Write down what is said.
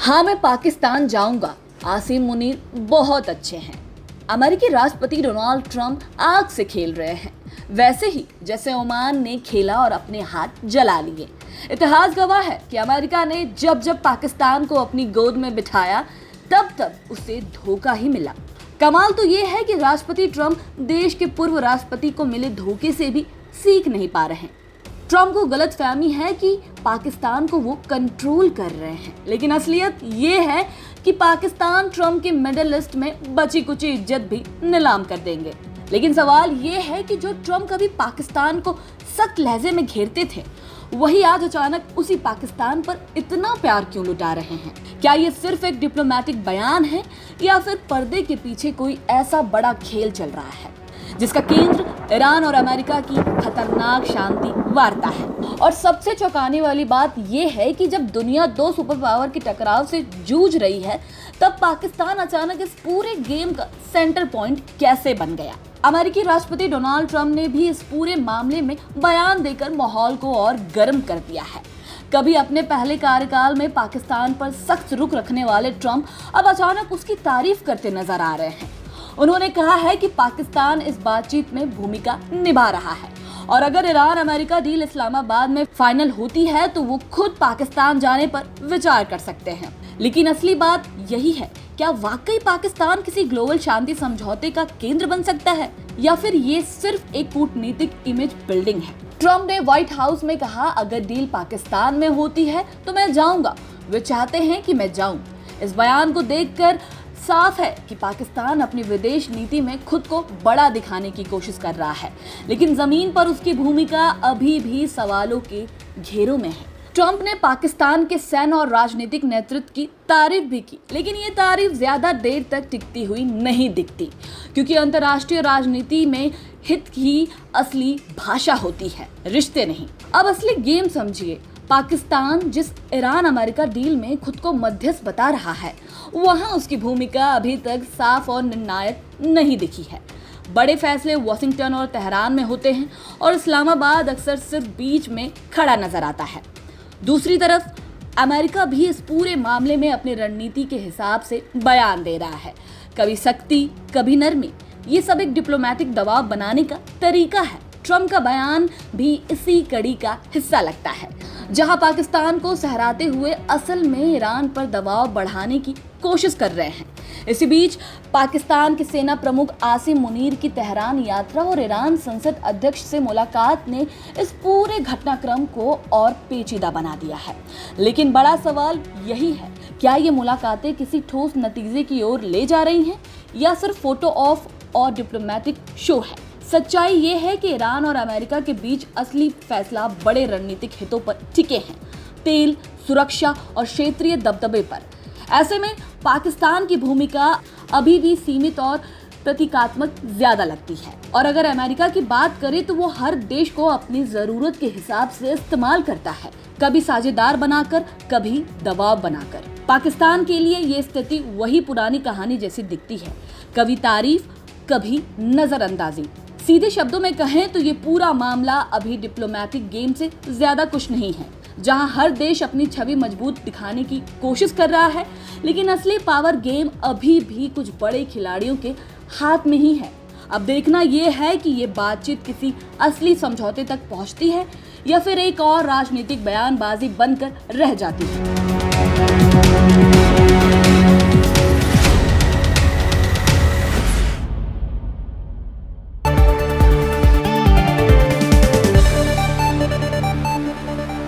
हाँ, मैं पाकिस्तान जाऊंगा। आसिम मुनीर बहुत अच्छे हैं। अमेरिकी राष्ट्रपति डोनाल्ड ट्रंप आग से खेल रहे हैं, वैसे ही जैसे ओमान ने खेला और अपने हाथ जला लिए। इतिहास गवाह है कि अमेरिका ने जब जब पाकिस्तान को अपनी गोद में बिठाया तब तब उसे धोखा ही मिला। कमाल तो ये है कि राष्ट्रपति ट्रंप देश के पूर्व राष्ट्रपति को मिले धोखे से भी सीख नहीं पा रहे हैं। ट्रंप को गलतफहमी है कि पाकिस्तान को वो कंट्रोल कर रहे हैं, लेकिन असलियत ये है कि पाकिस्तान ट्रंप के मेडल लिस्ट में बची कुची इज्जत भी नीलाम कर देंगे। लेकिन सवाल ये है कि जो ट्रंप कभी पाकिस्तान को सख्त लहजे में घेरते थे, वही आज अचानक उसी पाकिस्तान पर इतना प्यार क्यों लुटा रहे हैं? क्या ये सिर्फ एक डिप्लोमेटिक बयान है या फिर पर्दे के पीछे कोई ऐसा बड़ा खेल चल रहा है जिसका केंद्र ईरान और अमेरिका की खतरनाक शांति वार्ता है? और सबसे चौंकाने वाली बात यह है कि जब दुनिया दो सुपर पावर के टकराव से जूझ रही है, तब पाकिस्तान अचानक इस पूरे गेम का सेंटर पॉइंट कैसे बन गया? अमेरिकी राष्ट्रपति डोनाल्ड ट्रंप ने भी इस पूरे मामले में बयान देकर माहौल को और गर्म कर दिया है। कभी अपने पहले कार्यकाल में पाकिस्तान पर सख्त रुख रखने वाले ट्रंप अब अचानक उसकी तारीफ करते नजर आ रहे हैं। उन्होंने कहा है कि पाकिस्तान इस बातचीत में भूमिका निभा रहा है और अगर ईरान अमेरिका डील इस्लामाबाद में फाइनल होती है तो वो खुद पाकिस्तान जाने पर विचार कर सकते हैं। लेकिन असली बात यही है, क्या वाकई पाकिस्तान किसी ग्लोबल शांति समझौते का केंद्र बन सकता है या फिर ये सिर्फ एक कूटनीतिक इमेज बिल्डिंग है? ट्रंप ने व्हाइट हाउस में कहा, अगर डील पाकिस्तान में होती है तो मैं जाऊंगा। वे चाहते हैं कि मैं जाऊं। इस बयान को देखकर साफ है कि पाकिस्तान अपनी विदेश नीति में खुद को बड़ा दिखाने की कोशिश कर रहा है, लेकिन जमीन पर उसकी भूमिका अभी भी सवालों के घेरों में है। ट्रंप ने पाकिस्तान के सैन्य और राजनीतिक नेतृत्व की तारीफ भी की, लेकिन ये तारीफ ज्यादा देर तक टिकती हुई नहीं दिखती, क्योंकि अंतर्राष्ट्रीय राजनीति में हित ही असली भाषा होती है, रिश्ते नहीं। अब असली गेम समझिए। पाकिस्तान जिस ईरान अमेरिका डील में खुद को मध्यस्थ बता रहा है, वहां उसकी भूमिका अभी तक साफ और निर्णायक नहीं दिखी है। बड़े फैसले वाशिंगटन और तेहरान में होते हैं और इस्लामाबाद अक्सर सिर्फ बीच में खड़ा नजर आता है। दूसरी तरफ अमेरिका भी इस पूरे मामले में अपनी रणनीति के हिसाब से बयान दे रहा है, कभी सख्ती कभी नरमी। ये सब एक डिप्लोमेटिक दबाव बनाने का तरीका है। ट्रंप का बयान भी इसी कड़ी का हिस्सा लगता है, जहां पाकिस्तान को सहराते हुए असल में ईरान पर दबाव बढ़ाने की कोशिश कर रहे हैं। इसी बीच पाकिस्तान के सेना प्रमुख आसिम मुनीर की तेहरान यात्रा और ईरान संसद अध्यक्ष से मुलाकात ने इस पूरे घटनाक्रम को और पेचीदा बना दिया है। लेकिन बड़ा सवाल यही है, क्या ये मुलाकातें किसी ठोस नतीजे की ओर ले जा रही हैं या सिर्फ फोटो ऑफ और डिप्लोमेटिक शो है? सच्चाई ये है कि ईरान और अमेरिका के बीच असली फैसला बड़े रणनीतिक हितों पर टिके हैं, तेल, सुरक्षा और क्षेत्रीय दबदबे पर। ऐसे में पाकिस्तान की भूमिका अभी भी सीमित और प्रतीकात्मक ज्यादा लगती है। और अगर अमेरिका की बात करें तो वो हर देश को अपनी जरूरत के हिसाब से इस्तेमाल करता है, कभी साझेदार बनाकर, कभी दबाव बनाकर। पाकिस्तान के लिए ये स्थिति वही पुरानी कहानी जैसी दिखती है, कभी तारीफ कभी नजरअंदाजी। सीधे शब्दों में कहें तो ये पूरा मामला अभी डिप्लोमेटिक गेम से ज्यादा कुछ नहीं है, जहां हर देश अपनी छवि मजबूत दिखाने की कोशिश कर रहा है, लेकिन असली पावर गेम अभी भी कुछ बड़े खिलाड़ियों के हाथ में ही है। अब देखना ये है कि ये बातचीत किसी असली समझौते तक पहुंचती है या फिर एक और राजनीतिक बयानबाजी बनकर रह जाती है।